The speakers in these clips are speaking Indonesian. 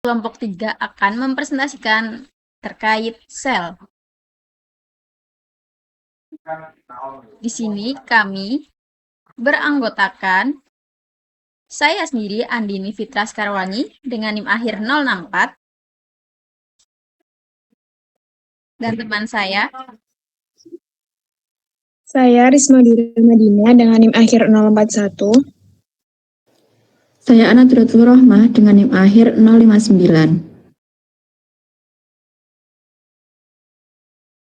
Kelompok 3 akan mempresentasikan terkait sel. Di sini kami beranggotakan saya sendiri, Andini Fitra Skarwangi, dengan NIM akhir 064, dan teman saya, Risma Dira Madina dengan NIM akhir 041. Saya Anadratul Rohmah dengan NIM akhir 059.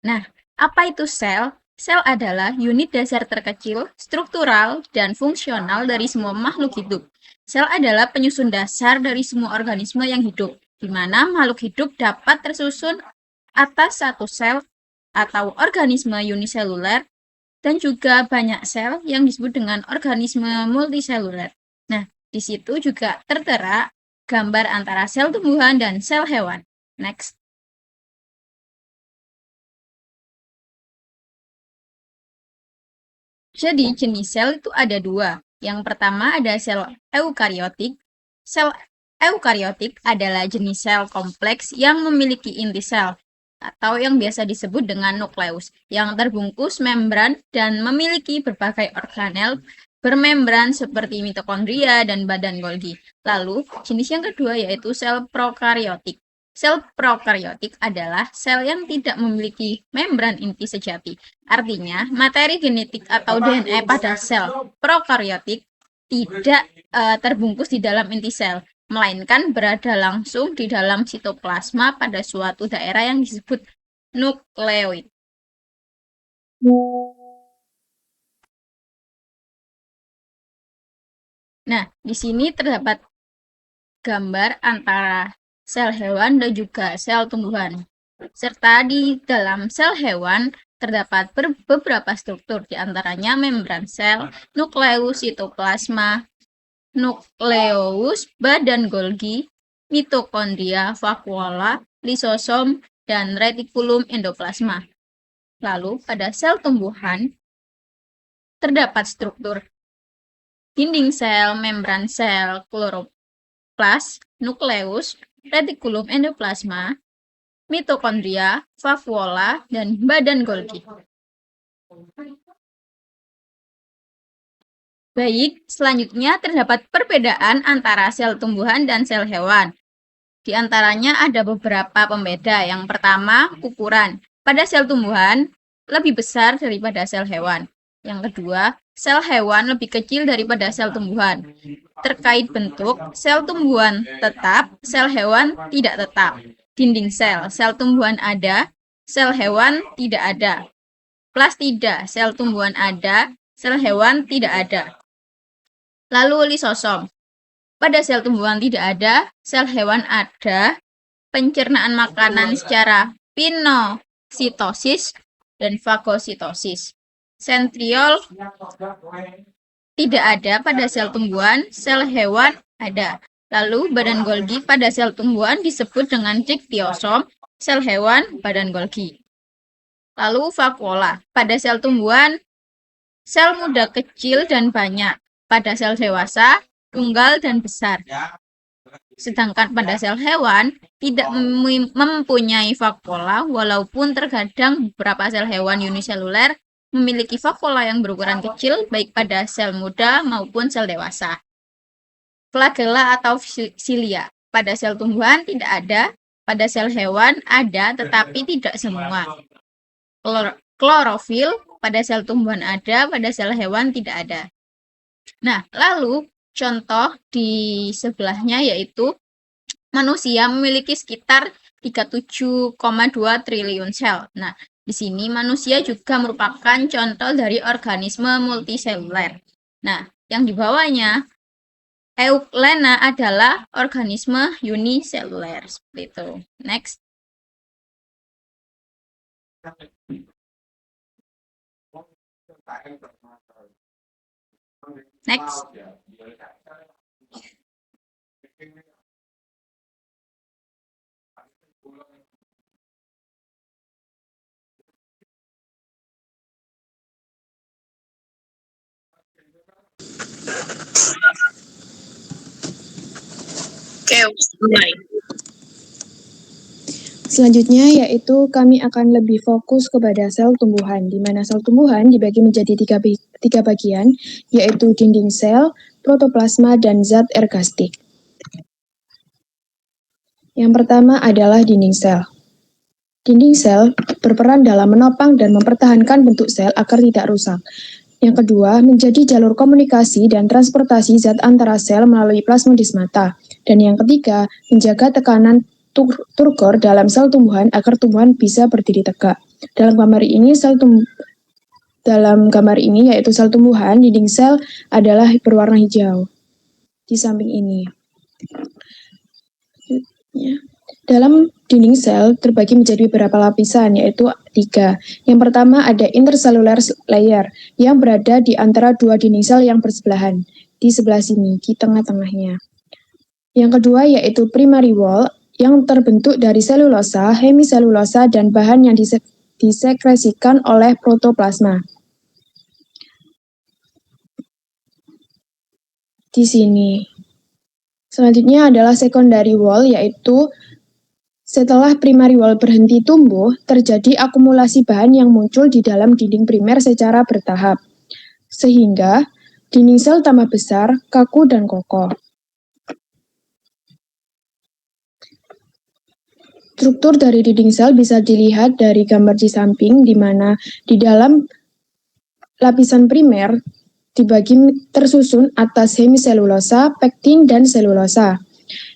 Nah, apa itu sel? Sel adalah unit dasar terkecil, struktural, dan fungsional dari semua makhluk hidup. Sel adalah penyusun dasar dari semua organisme yang hidup, di mana makhluk hidup dapat tersusun atas satu sel atau organisme uniseluler, dan juga banyak sel yang disebut dengan organisme multiseluler. Nah, di situ juga tertera gambar antara sel tumbuhan dan sel hewan. Next. Jadi, jenis sel itu ada dua. Yang pertama ada sel eukariotik. Sel eukariotik adalah jenis sel kompleks yang memiliki inti sel, atau yang biasa disebut dengan nukleus, yang terbungkus membran dan memiliki berbagai organel bermembran seperti mitokondria dan badan Golgi. Lalu, jenis yang kedua yaitu sel prokariotik. Sel prokariotik adalah sel yang tidak memiliki membran inti sejati. Artinya, materi genetik atau DNA pada sel prokariotik tidak terbungkus di dalam inti sel, melainkan berada langsung di dalam sitoplasma pada suatu daerah yang disebut nukleoid. Nah, di sini terdapat gambar antara sel hewan dan juga sel tumbuhan. Serta di dalam sel hewan terdapat beberapa struktur, diantaranya membran sel, nukleus, sitoplasma, nukleus, badan Golgi, mitokondria, vakuola, lisosom, dan retikulum endoplasma. Lalu, pada sel tumbuhan terdapat struktur dinding sel, membran sel, kloroplas, nukleus, retikulum endoplasma, mitokondria, vakuola, dan badan Golgi. Baik, selanjutnya terdapat perbedaan antara sel tumbuhan dan sel hewan. Di antaranya ada beberapa pembeda. Yang pertama, ukuran. Pada sel tumbuhan lebih besar daripada sel hewan. Yang kedua, sel hewan lebih kecil daripada sel tumbuhan. Terkait bentuk, sel tumbuhan tetap, sel hewan tidak tetap. Dinding sel, sel tumbuhan ada, sel hewan tidak ada. Plastida, sel tumbuhan ada, sel hewan tidak ada. Lalu lisosom. Pada sel tumbuhan tidak ada, sel hewan ada, pencernaan makanan secara pinositosis dan fagositosis. Sentriol tidak ada pada sel tumbuhan, sel hewan ada. Lalu badan Golgi pada sel tumbuhan disebut dengan diktiosom, sel hewan badan Golgi. Lalu vakuola. Pada sel tumbuhan, sel muda kecil dan banyak. Pada sel dewasa, tunggal dan besar. Sedangkan pada sel hewan, tidak mempunyai vakuola, walaupun terkadang beberapa sel hewan uniseluler memiliki vakuola yang berukuran kecil, baik pada sel muda maupun sel dewasa. Flagella atau silia. Pada sel tumbuhan tidak ada, pada sel hewan ada, tetapi tidak semua. Klorofil pada sel tumbuhan ada, pada sel hewan tidak ada. Nah, lalu contoh di sebelahnya yaitu manusia memiliki sekitar 37,2 triliun sel. Nah, di sini manusia juga merupakan contoh dari organisme multiseluler. Nah, yang di bawahnya Euglena adalah organisme uniseluler. Seperti itu. Next. Next. Oke, mulai. Selanjutnya yaitu kami akan lebih fokus kepada sel tumbuhan, di mana sel tumbuhan dibagi menjadi tiga bagian, yaitu dinding sel, protoplasma, dan zat ergastik. Yang pertama adalah dinding sel. Dinding sel berperan dalam menopang dan mempertahankan bentuk sel agar tidak rusak. Yang kedua, menjadi jalur komunikasi dan transportasi zat antara sel melalui plasmodesmata. Dan yang ketiga, menjaga tekanan turgor dalam sel tumbuhan agar tumbuhan bisa berdiri tegak. Dalam gambar ini yaitu sel tumbuhan, dinding sel adalah berwarna hijau di samping ini. Dalam dinding sel terbagi menjadi beberapa lapisan, yaitu 3. Yang pertama ada intercellular layer yang berada di antara dua dinding sel yang bersebelahan, di sebelah sini, di tengah-tengahnya. Yang kedua yaitu primary wall yang terbentuk dari selulosa, hemiselulosa, dan bahan yang disekresikan oleh protoplasma. Di sini. Selanjutnya adalah secondary wall, yaitu setelah primary wall berhenti tumbuh, terjadi akumulasi bahan yang muncul di dalam dinding primer secara bertahap, sehingga dinding sel tambah besar, kaku, dan kokoh. Struktur dari dinding sel bisa dilihat dari gambar di samping, di mana di dalam lapisan primer dibagi tersusun atas hemiselulosa, pektin, dan selulosa.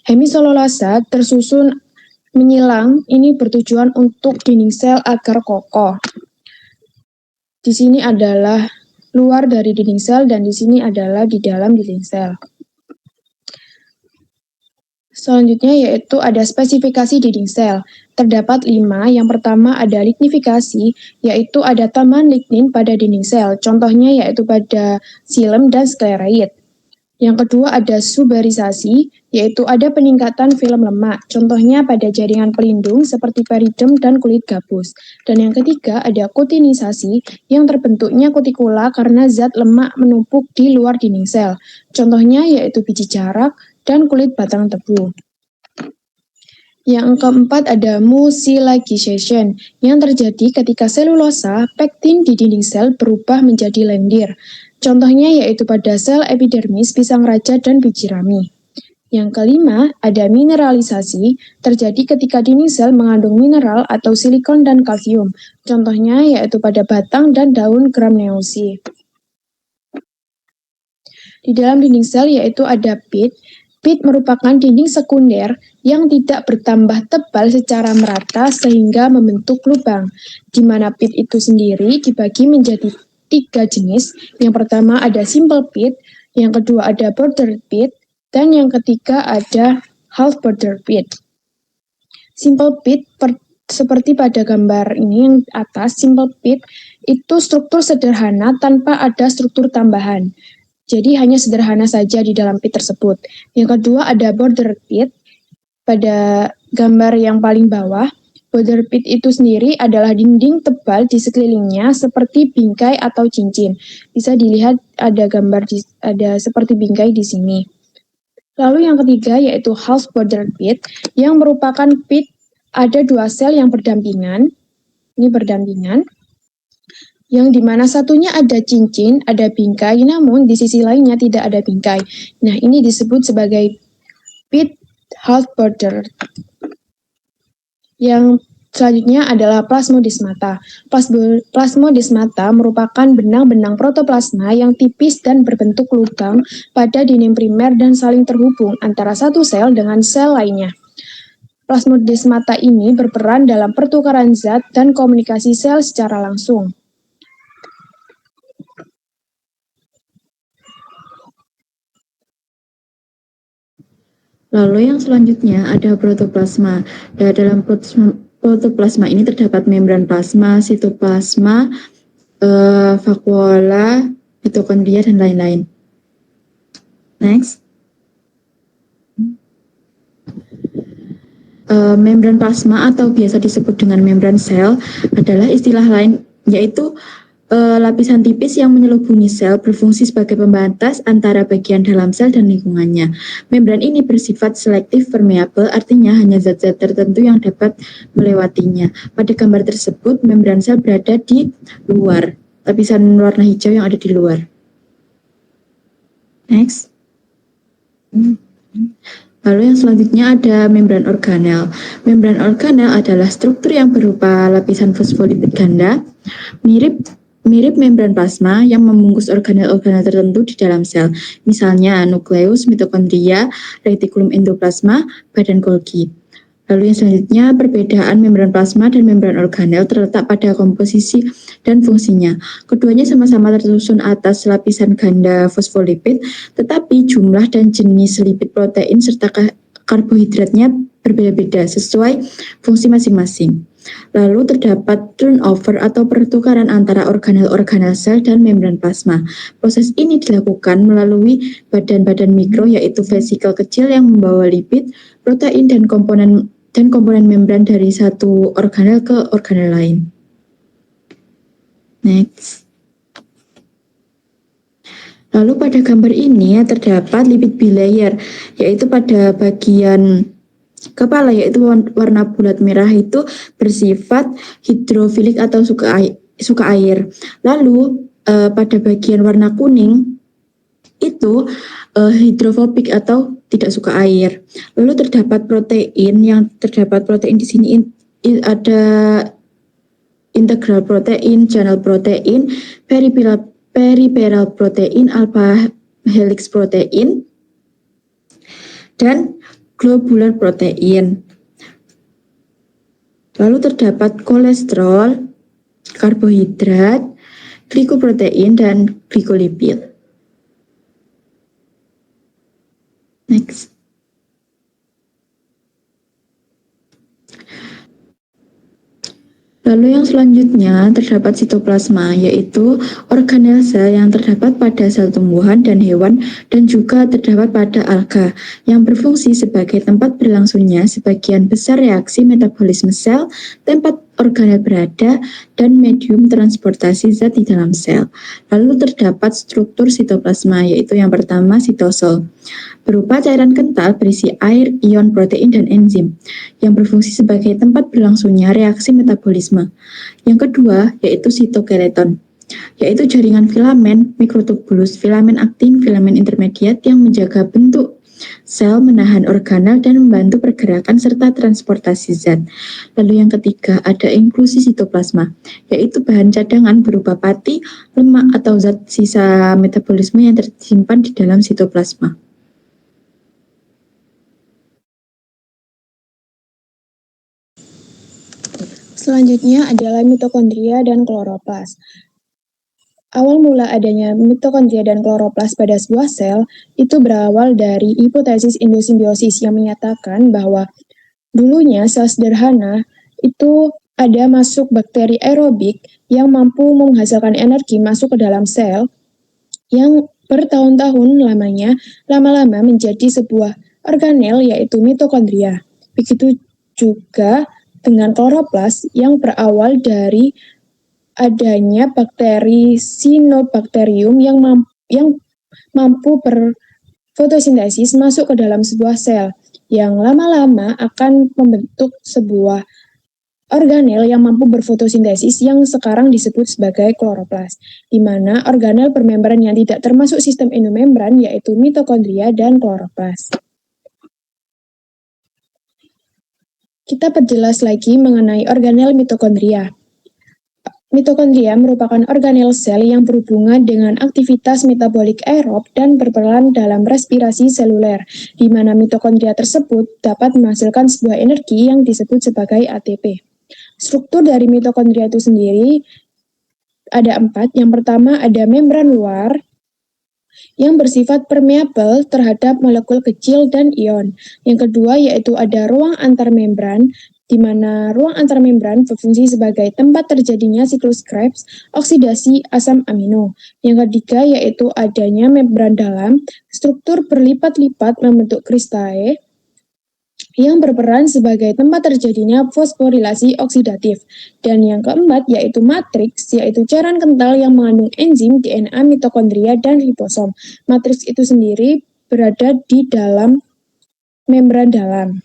Hemiselulosa tersusun menyilang, ini bertujuan untuk dinding sel agar kokoh. Di sini adalah luar dari dinding sel dan di sini adalah di dalam dinding sel. Selanjutnya yaitu ada spesifikasi dinding sel. Terdapat 5. Yang pertama ada lignifikasi, yaitu ada tambahan lignin pada dinding sel. Contohnya yaitu pada xilem dan sclereid. Yang kedua ada suberisasi, yaitu ada peningkatan film lemak. Contohnya pada jaringan pelindung seperti peridom dan kulit gabus. Dan yang ketiga ada kutinisasi, yang terbentuknya kutikula karena zat lemak menumpuk di luar dinding sel. Contohnya yaitu biji jarak dan kulit batang tebu. Yang keempat ada mucilagization, yang terjadi ketika selulosa, pektin di dinding sel berubah menjadi lendir. Contohnya yaitu pada sel epidermis, pisang raja, dan biji rami. Yang kelima, ada mineralisasi, terjadi ketika dinding sel mengandung mineral atau silikon dan kalsium. Contohnya yaitu pada batang dan daun Gramineaceae. Di dalam dinding sel yaitu ada pit. Pit merupakan dinding sekunder yang tidak bertambah tebal secara merata sehingga membentuk lubang, di mana pit itu sendiri dibagi menjadi 3 jenis. Yang pertama ada simple pit, yang kedua ada border pit, dan yang ketiga ada half border pit. Simple pit seperti pada gambar ini yang atas, simple pit itu struktur sederhana tanpa ada struktur tambahan. Jadi hanya sederhana saja di dalam pit tersebut. Yang kedua ada border pit. Pada gambar yang paling bawah, border pit itu sendiri adalah dinding tebal di sekelilingnya seperti bingkai atau cincin. Bisa dilihat ada gambar ada seperti bingkai di sini. Lalu yang ketiga yaitu half border pit, yang merupakan pit ada 2 sel yang berdampingan. Ini berdampingan. Yang dimana satunya ada cincin, ada bingkai, namun di sisi lainnya tidak ada bingkai. Nah, ini disebut sebagai pit half border. Yang selanjutnya adalah plasmodesmata. Plasmodesmata merupakan benang-benang protoplasma yang tipis dan berbentuk lubang pada dinding primer dan saling terhubung antara satu sel dengan sel lainnya. Plasmodesmata ini berperan dalam pertukaran zat dan komunikasi sel secara langsung. Lalu yang selanjutnya ada protoplasma. Dalam protoplasma ini terdapat membran plasma, sitoplasma, vakuola, mitokondria, dan lain-lain. Next. Membran plasma atau biasa disebut dengan membran sel adalah istilah lain, yaitu lapisan tipis yang menyelubungi sel berfungsi sebagai pembatas antara bagian dalam sel dan lingkungannya. Membran ini bersifat selektif permeabel, artinya hanya zat-zat tertentu yang dapat melewatinya. Pada gambar tersebut, membran sel berada di luar, lapisan warna hijau yang ada di luar. Next. Lalu yang selanjutnya ada membran organel. Membran organel adalah struktur yang berupa lapisan fosfolipid ganda, mirip membran plasma yang membungkus organel-organel tertentu di dalam sel, misalnya nukleus, mitokondria, retikulum endoplasma, badan Golgi. Lalu yang selanjutnya, perbedaan membran plasma dan membran organel terletak pada komposisi dan fungsinya. Keduanya sama-sama tersusun atas lapisan ganda fosfolipid, tetapi jumlah dan jenis lipid, protein, serta karbohidratnya berbeda-beda sesuai fungsi masing-masing. Lalu terdapat turnover atau pertukaran antara organel-organel sel dan membran plasma. Proses ini dilakukan melalui badan-badan mikro, yaitu vesikel kecil yang membawa lipid, protein, dan komponen membran dari satu organel ke organel lain. Next. Lalu pada gambar ini terdapat lipid bilayer, yaitu pada bagian kepala, yaitu warna bulat merah itu bersifat hidrofilik atau suka air. Lalu pada bagian warna kuning itu hidrofobik atau tidak suka air. Lalu terdapat protein di sini ada integral protein, channel protein, peripheral protein, alpha helix protein, dan globular protein. Lalu terdapat kolesterol, karbohidrat, glikoprotein, dan glikolipid. Next. Lalu yang selanjutnya terdapat sitoplasma, yaitu organel sel yang terdapat pada sel tumbuhan dan hewan dan juga terdapat pada alga, yang berfungsi sebagai tempat berlangsungnya sebagian besar reaksi metabolisme sel, tempat organel berada, dan medium transportasi zat di dalam sel. Lalu terdapat struktur sitoplasma, yaitu yang pertama sitosol, berupa cairan kental berisi air, ion, protein, dan enzim, yang berfungsi sebagai tempat berlangsungnya reaksi metabolisme. Yang kedua, yaitu sitoskeleton, yaitu jaringan filamen, mikrotubulus, filamen aktin, filamen intermediat yang menjaga bentuk sel, menahan organel, dan membantu pergerakan serta transportasi zat. Lalu yang ketiga, ada inklusi sitoplasma, yaitu bahan cadangan berupa pati, lemak, atau zat sisa metabolisme yang tersimpan di dalam sitoplasma. Selanjutnya adalah mitokondria dan kloroplas. Awal mula adanya mitokondria dan kloroplas pada sebuah sel itu berawal dari hipotesis endosimbiosis yang menyatakan bahwa dulunya sel sederhana itu ada masuk bakteri aerobik yang mampu menghasilkan energi masuk ke dalam sel yang bertahun-tahun lamanya lama-lama menjadi sebuah organel, yaitu mitokondria. Begitu juga dengan kloroplas yang berawal dari adanya bakteri Cyanobacterium yang mampu berfotosintesis masuk ke dalam sebuah sel yang lama-lama akan membentuk sebuah organel yang mampu berfotosintesis yang sekarang disebut sebagai kloroplas, di mana organel bermembran yang tidak termasuk sistem endomembran yaitu mitokondria dan kloroplas. Kita perjelas lagi mengenai organel mitokondria. Mitokondria merupakan organel sel yang berhubungan dengan aktivitas metabolik aerob dan berperan dalam respirasi seluler, di mana mitokondria tersebut dapat menghasilkan sebuah energi yang disebut sebagai ATP. Struktur dari mitokondria itu sendiri ada 4. Yang pertama ada membran luar yang bersifat permeabel terhadap molekul kecil dan ion. Yang kedua yaitu ada ruang antar membran, di mana ruang antar membran berfungsi sebagai tempat terjadinya siklus Krebs, oksidasi asam amino. Yang ketiga yaitu adanya membran dalam, struktur berlipat-lipat membentuk kristae. yang berperan sebagai tempat terjadinya fosforilasi oksidatif. Dan yang keempat yaitu matriks, yaitu cairan kental yang mengandung enzim DNA mitokondria dan ribosom. Matriks itu sendiri berada di dalam membran dalam.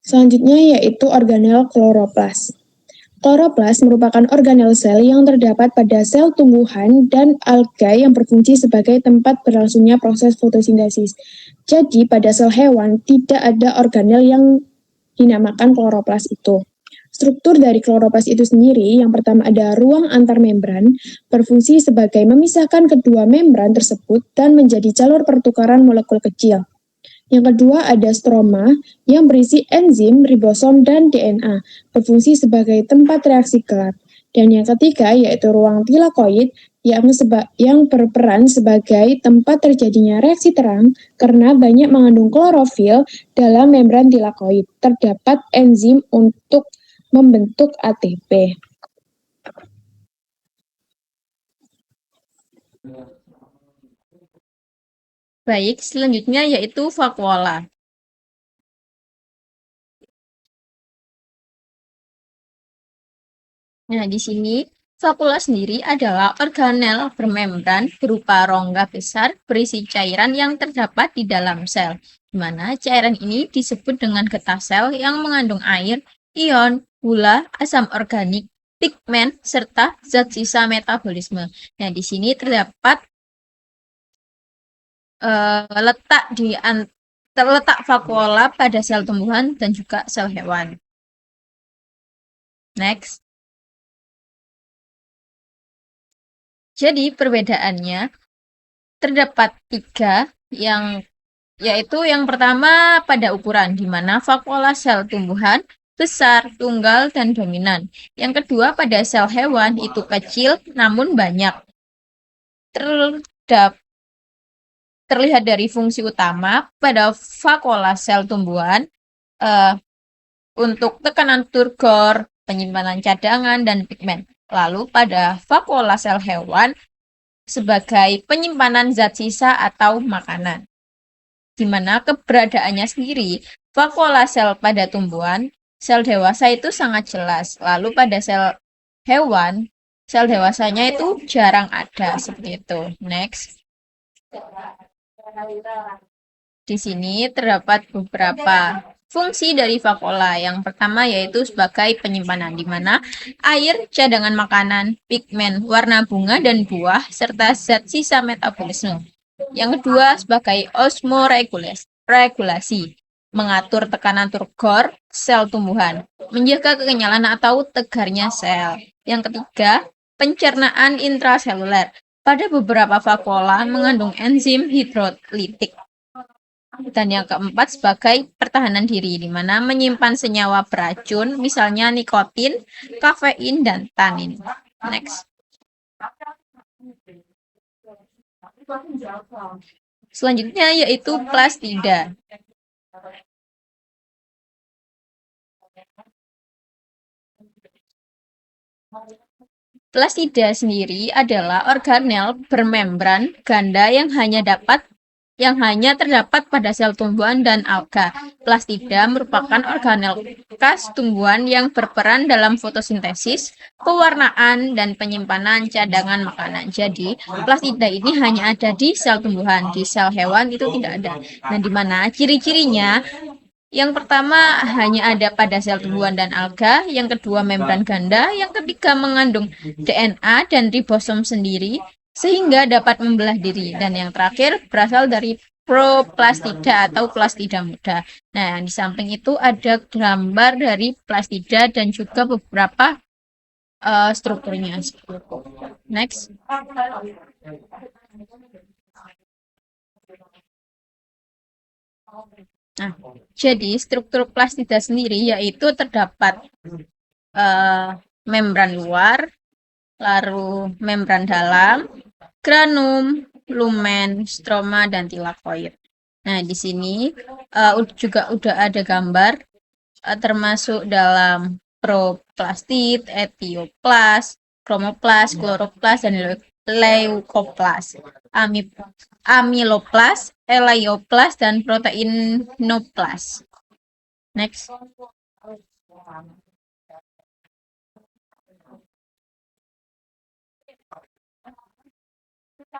Selanjutnya yaitu organel kloroplas. Kloroplas merupakan organel sel yang terdapat pada sel tumbuhan dan alga yang berfungsi sebagai tempat berlangsungnya proses fotosintesis. Jadi, pada sel hewan tidak ada organel yang dinamakan kloroplas itu. Struktur dari kloroplas itu sendiri, yang pertama ada ruang antar membran, berfungsi sebagai memisahkan kedua membran tersebut dan menjadi jalur pertukaran molekul kecil. Yang kedua ada stroma yang berisi enzim, ribosom, dan DNA, berfungsi sebagai tempat reaksi gelap. Dan yang ketiga yaitu ruang tilakoid yang berperan sebagai tempat terjadinya reaksi terang karena banyak mengandung klorofil dalam membran tilakoid. Terdapat enzim untuk membentuk ATP. Baik, selanjutnya yaitu vakuola. Nah, di sini vakuola sendiri adalah organel bermembran berupa rongga besar berisi cairan yang terdapat di dalam sel, di mana cairan ini disebut dengan getah sel yang mengandung air, ion, gula, asam organik, pigmen, serta zat sisa metabolisme. Nah, di sini terdapat terletak vakuola pada sel tumbuhan dan juga sel hewan. Next. Jadi perbedaannya terdapat 3 yaitu yang pertama pada ukuran, di mana vakuola sel tumbuhan besar, tunggal, dan dominan. Yang kedua pada sel hewan itu kecil namun banyak. Terlihat dari fungsi utama pada vakuola sel tumbuhan untuk tekanan turgor, penyimpanan cadangan, dan pigmen. Lalu pada vakuola sel hewan sebagai penyimpanan zat sisa atau makanan. Di mana keberadaannya sendiri, vakuola sel pada tumbuhan, sel dewasa itu sangat jelas. Lalu pada sel hewan, sel dewasanya itu jarang ada, seperti itu. Next. Di sini terdapat beberapa fungsi dari vakuola. Yang pertama yaitu sebagai penyimpanan, di mana air, cadangan makanan, pigmen, warna bunga dan buah, serta zat sisa metabolisme. Yang kedua sebagai osmoregulasi, mengatur tekanan turgor sel tumbuhan, menjaga kekenyalan atau tegarnya sel. Yang ketiga, pencernaan intraseluler. Pada beberapa vakuola mengandung enzim hidrolitik. Dan yang keempat sebagai pertahanan diri, di mana menyimpan senyawa beracun, misalnya nikotin, kafein, dan tanin. Next. Selanjutnya yaitu plastida. Plastida sendiri adalah organel bermembran ganda yang hanya terdapat pada sel tumbuhan dan alga. Plastida merupakan organel khas tumbuhan yang berperan dalam fotosintesis, pewarnaan, dan penyimpanan cadangan makanan. Jadi, plastida ini hanya ada di sel tumbuhan, di sel hewan itu tidak ada. Nah, di mana ciri-cirinya? Yang pertama hanya ada pada sel tumbuhan dan alga, yang kedua membran ganda, yang ketiga mengandung DNA dan ribosom sendiri, sehingga dapat membelah diri. Dan yang terakhir berasal dari proplastida atau plastida muda. Nah, di samping itu ada gambar dari plastida dan juga beberapa strukturnya. Next. Nah, jadi struktur plastida sendiri yaitu terdapat membran luar, lalu membran dalam, granum, lumen, stroma, dan tilakoid. Nah, di sini juga udah ada gambar termasuk dalam proplastid, etioplast, kromoplas, kloroplas, dan leukoplas, amiloplas, elaioplas, dan proteinoplas. Next.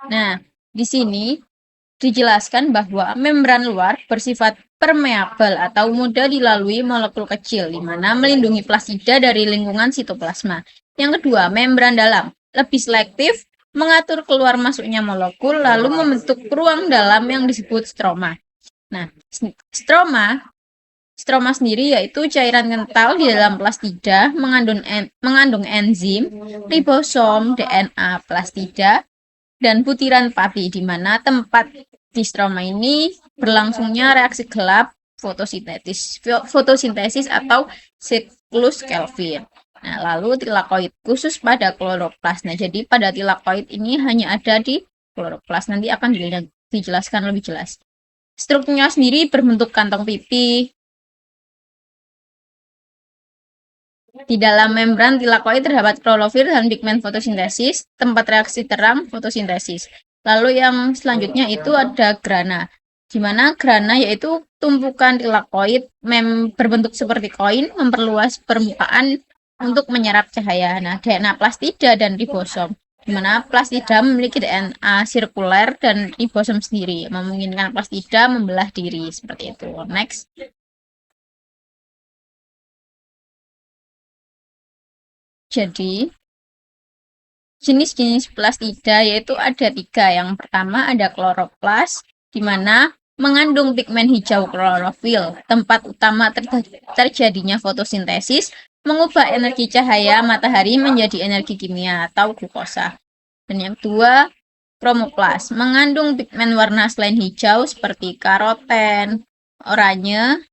Nah, di sini dijelaskan bahwa membran luar bersifat permeabel atau mudah dilalui molekul kecil, di mana melindungi plastida dari lingkungan sitoplasma. Yang kedua, membran dalam lebih selektif, mengatur keluar masuknya molekul, lalu membentuk ruang dalam yang disebut stroma. Nah, stroma sendiri yaitu cairan kental di dalam plastida mengandung enzim, ribosom, DNA plastida, dan butiran pati, di mana tempat di stroma ini berlangsungnya reaksi gelap fotosintesis atau siklus Kelvin. Nah, lalu tilakoid khusus pada kloroplas. Nah, jadi pada tilakoid ini hanya ada di kloroplas. Nanti akan dijelaskan lebih jelas. Strukturnya sendiri berbentuk kantong pipi. Di dalam membran tilakoid terdapat klorofil dan pigmen fotosintesis, tempat reaksi terang fotosintesis. Lalu yang selanjutnya itu ada grana, di mana grana yaitu tumpukan tilakoid berbentuk seperti koin, memperluas permukaan untuk menyerap cahaya. Nah, DNA plastida dan ribosom, di mana plastida memiliki DNA sirkuler dan ribosom sendiri, memungkinkan plastida membelah diri seperti itu. Next. Jadi, jenis-jenis plastida yaitu ada 3. Yang pertama ada kloroplas, di mana mengandung pigmen hijau klorofil. Tempat utama terjadinya fotosintesis, mengubah energi cahaya matahari menjadi energi kimia atau glukosa. Dan yang kedua, kromoplas, mengandung pigmen warna selain hijau seperti karoten, oranye,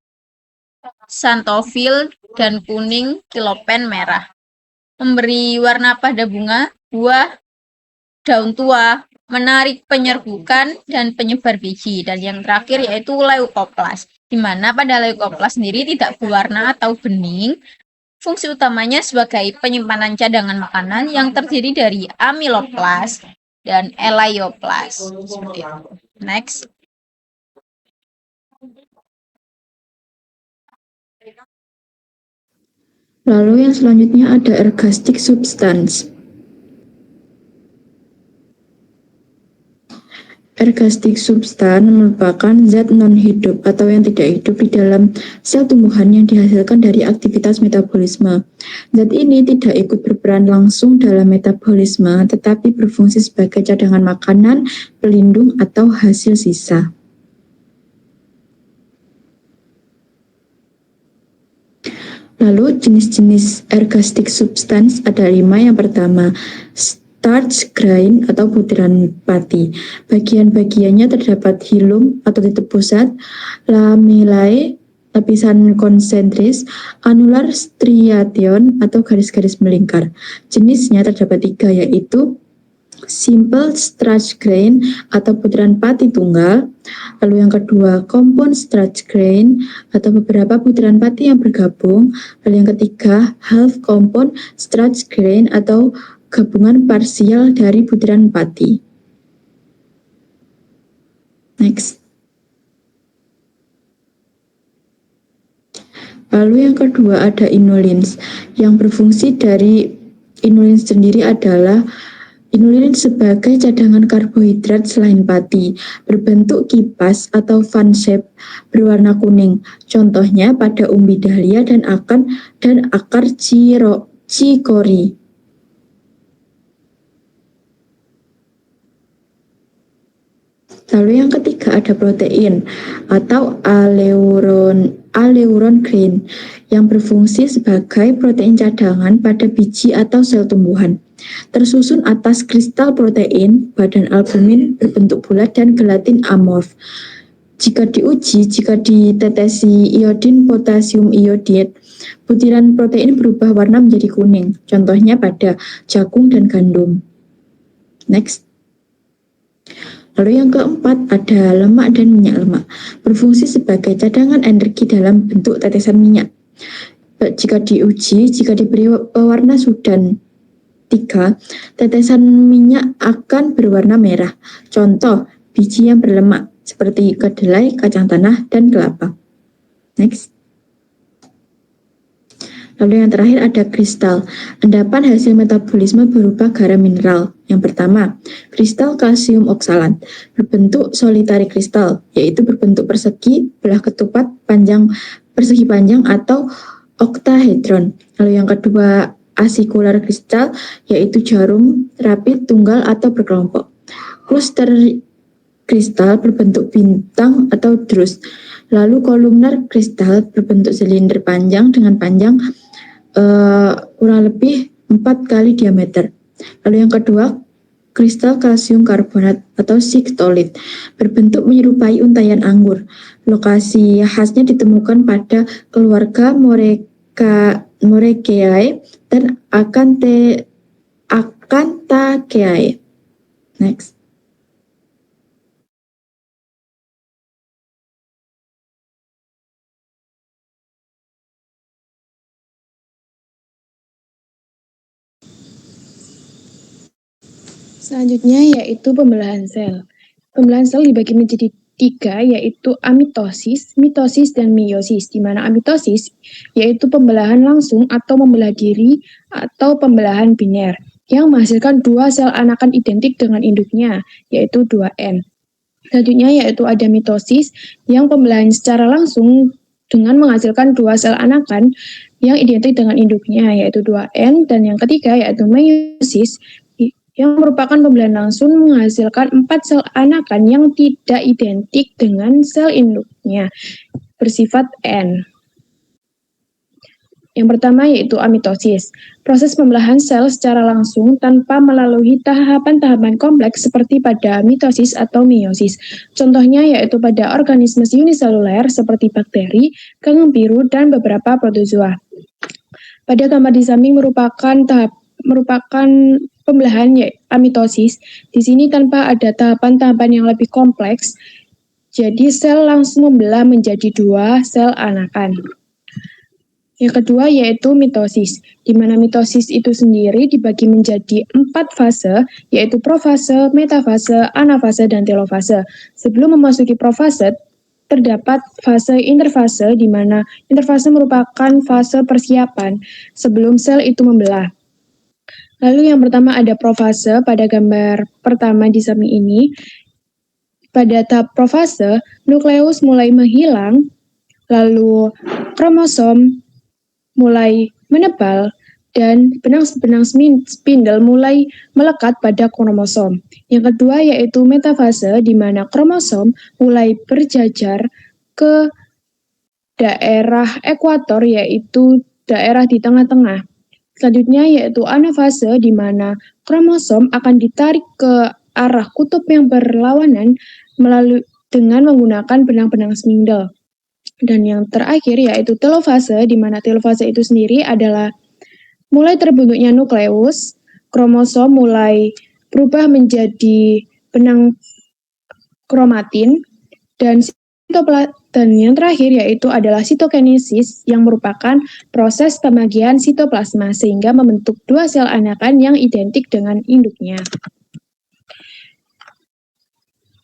xanthofil, dan kuning, kilopen, merah. Memberi warna pada bunga, buah, daun tua, menarik penyerbukan, dan penyebar biji. Dan yang terakhir yaitu leukoplas, di mana pada leukoplas sendiri tidak berwarna atau bening. Fungsi utamanya sebagai penyimpanan cadangan makanan yang terdiri dari amiloplas dan elaioplas. Seperti itu. Next. Lalu yang selanjutnya ada ergastic substance. Ergastic substance merupakan zat non-hidup atau yang tidak hidup di dalam sel tumbuhan yang dihasilkan dari aktivitas metabolisme. Zat ini tidak ikut berperan langsung dalam metabolisme, tetapi berfungsi sebagai cadangan makanan, pelindung, atau hasil sisa. Lalu jenis-jenis ergastic substance ada 5. Yang pertama, starch grain atau butiran pati. Bagian-bagiannya terdapat hilum atau titik pusat, lamellae, lapisan konsentris, anular striation atau garis-garis melingkar. Jenisnya terdapat 3, yaitu simple starch grain atau butiran pati tunggal. Lalu yang kedua, compound starch grain atau beberapa butiran pati yang bergabung. Lalu yang ketiga, half compound starch grain atau gabungan parsial dari butiran pati. Next. Lalu yang kedua ada inulins. Yang berfungsi dari inulin sendiri adalah inulin sebagai cadangan karbohidrat selain pati, berbentuk kipas atau fan shape, berwarna kuning. Contohnya pada umbi dahlia dan akar cikori. Lalu yang ketiga ada protein atau aleuron grain yang berfungsi sebagai protein cadangan pada biji atau sel tumbuhan. Tersusun atas kristal protein, badan albumin berbentuk bulat dan gelatin amorf. Jika ditetesi iodin potasium iodide, butiran protein berubah warna menjadi kuning. Contohnya pada jagung dan gandum. Next. Lalu yang keempat ada lemak dan minyak lemak, berfungsi sebagai cadangan energi dalam bentuk tetesan minyak. Jika diberi pewarna sudan 3, tetesan minyak akan berwarna merah. Contoh, biji yang berlemak seperti kedelai, kacang tanah, dan kelapa. Next. Lalu yang terakhir ada kristal. Endapan hasil metabolisme berupa garam mineral. Yang pertama, kristal kalsium oksalat berbentuk solitari kristal, yaitu berbentuk persegi, belah ketupat, persegi panjang atau oktahedron. Lalu yang kedua, asikular kristal, yaitu jarum rapi, tunggal atau berkelompok. Kluster kristal berbentuk bintang atau drus. Lalu kolumnar kristal berbentuk silinder panjang dengan panjang kurang lebih 4 kali diameter. Lalu yang kedua, kristal kalsium karbonat atau siktolit berbentuk menyerupai untayan anggur. Lokasi khasnya ditemukan pada keluarga Moraceae dan Acanthaceae. Next. Selanjutnya yaitu pembelahan sel. Pembelahan sel dibagi menjadi 3, yaitu amitosis, mitosis, dan meiosis, di mana amitosis yaitu pembelahan langsung atau membelah diri atau pembelahan biner yang menghasilkan 2 sel anakan identik dengan induknya, yaitu 2N. Selanjutnya yaitu ada mitosis yang pembelahan secara langsung dengan menghasilkan 2 sel anakan yang identik dengan induknya, yaitu 2N. Dan yang ketiga yaitu meiosis yang merupakan pembelahan langsung menghasilkan 4 sel anakan yang tidak identik dengan sel induknya, bersifat N. Yang pertama yaitu amitosis, proses pembelahan sel secara langsung tanpa melalui tahapan-tahapan kompleks seperti pada mitosis atau meiosis. Contohnya yaitu pada organisme uniseluler seperti bakteri, ganggang biru, dan beberapa protozoa. Pada gambar di samping merupakan pembelahan amitosis. Di sini tanpa ada tahapan-tahapan yang lebih kompleks, jadi sel langsung membelah menjadi 2 sel anakan. Yang kedua yaitu mitosis, di mana mitosis itu sendiri dibagi menjadi 4 fase, yaitu profase, metafase, anafase, dan telofase. Sebelum memasuki profase, terdapat fase interfase, di mana interfase merupakan fase persiapan sebelum sel itu membelah. Lalu yang pertama ada profase pada gambar pertama di samping ini. Pada tahap profase, nukleus mulai menghilang, lalu kromosom mulai menebal, dan benang-benang spindle mulai melekat pada kromosom. Yang kedua yaitu metafase, di mana kromosom mulai berjajar ke daerah ekuator, yaitu daerah di tengah-tengah. Selanjutnya yaitu anafase, di mana kromosom akan ditarik ke arah kutub yang berlawanan dengan menggunakan benang-benang spindle. Dan yang terakhir yaitu telofase, di mana telofase itu sendiri adalah mulai terbentuknya nukleus, kromosom mulai berubah menjadi benang kromatin, dan yang terakhir yaitu adalah sitokinesis, yang merupakan proses pembagian sitoplasma sehingga membentuk 2 sel anakan yang identik dengan induknya.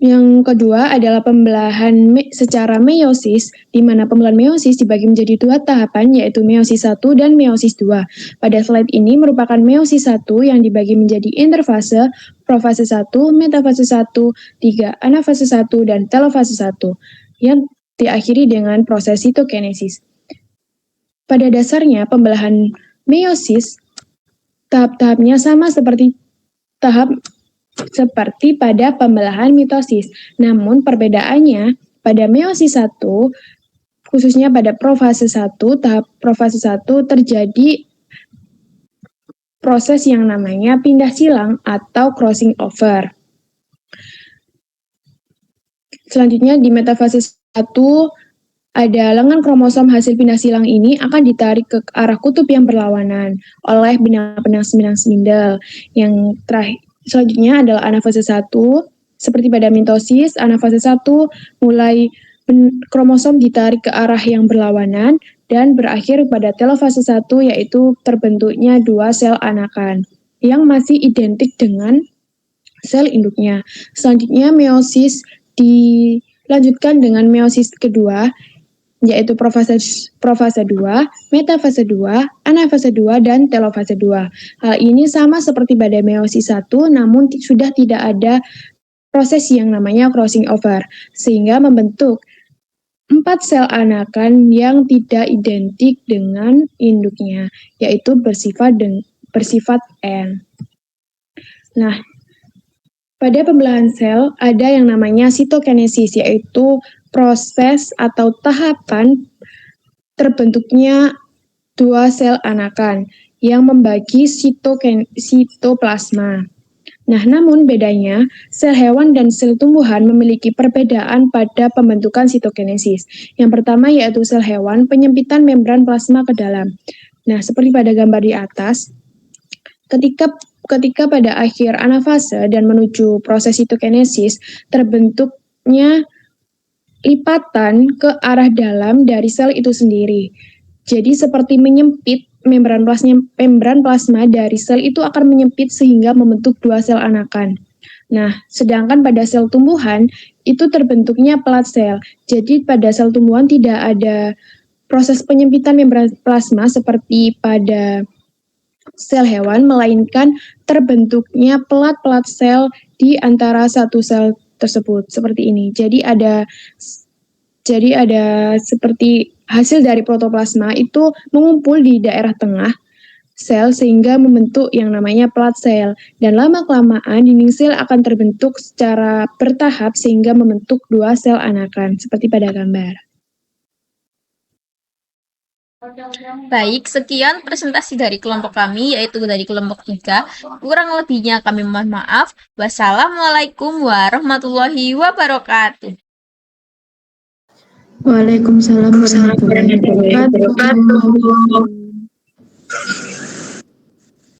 Yang kedua adalah pembelahan secara meiosis, di mana pembelahan meiosis dibagi menjadi 2 tahapan, yaitu meiosis 1 dan meiosis 2. Pada slide ini merupakan meiosis 1 yang dibagi menjadi interfase, profase 1, metafase 1, 3 anafase 1, dan telofase 1, yang diakhiri dengan proses sitokinesis. Pada dasarnya, pembelahan meiosis tahap-tahapnya sama seperti pada pembelahan mitosis. Namun perbedaannya pada meiosis 1, khususnya pada profase 1, tahap profase 1 terjadi proses yang namanya pindah silang atau crossing over. Selanjutnya di metafase 1, ada lengan kromosom hasil pindah silang ini akan ditarik ke arah kutub yang berlawanan oleh benang-benang spindle. Yang terakhir selanjutnya adalah anafase 1, seperti pada mitosis. Anafase 1 mulai kromosom ditarik ke arah yang berlawanan dan berakhir pada telofase 1, yaitu terbentuknya 2 sel anakan. yang masih identik dengan sel induknya. Selanjutnya meiosis dilanjutkan dengan meiosis kedua, yaitu profase 2, metafase 2, anafase 2, dan telofase 2. Hal ini sama seperti pada meiosis 1, namun sudah tidak ada proses yang namanya crossing over, sehingga membentuk 4 sel anakan yang tidak identik dengan induknya, yaitu bersifat N. Nah, pada pembelahan sel ada yang namanya sitokinesis, yaitu proses atau tahapan terbentuknya 2 sel anakan yang membagi sitoplasma. Nah, namun bedanya, sel hewan dan sel tumbuhan memiliki perbedaan pada pembentukan sitokinesis. Yang pertama yaitu sel hewan, penyempitan membran plasma ke dalam. Nah, seperti pada gambar di atas, ketika pada akhir anafase dan menuju proses sitokinesis, terbentuknya lipatan ke arah dalam dari sel itu sendiri. Jadi seperti menyempit membran plasma dari sel itu akan menyempit sehingga membentuk 2 sel anakan. Nah, sedangkan pada sel tumbuhan itu terbentuknya pelat sel. Jadi pada sel tumbuhan tidak ada proses penyempitan membran plasma seperti pada sel hewan, melainkan terbentuknya pelat-pelat sel di antara satu sel tersebut seperti ini. Jadi ada seperti hasil dari protoplasma itu mengumpul di daerah tengah sel sehingga membentuk yang namanya pelat sel, dan lama-kelamaan dinding sel akan terbentuk secara bertahap sehingga membentuk 2 sel anakan seperti pada gambar. Baik, sekian presentasi dari kelompok kami, yaitu dari kelompok 3. Kurang lebihnya kami mohon maaf. Wassalamualaikum warahmatullahi wabarakatuh. Waalaikumsalam warahmatullahi wabarakatuh.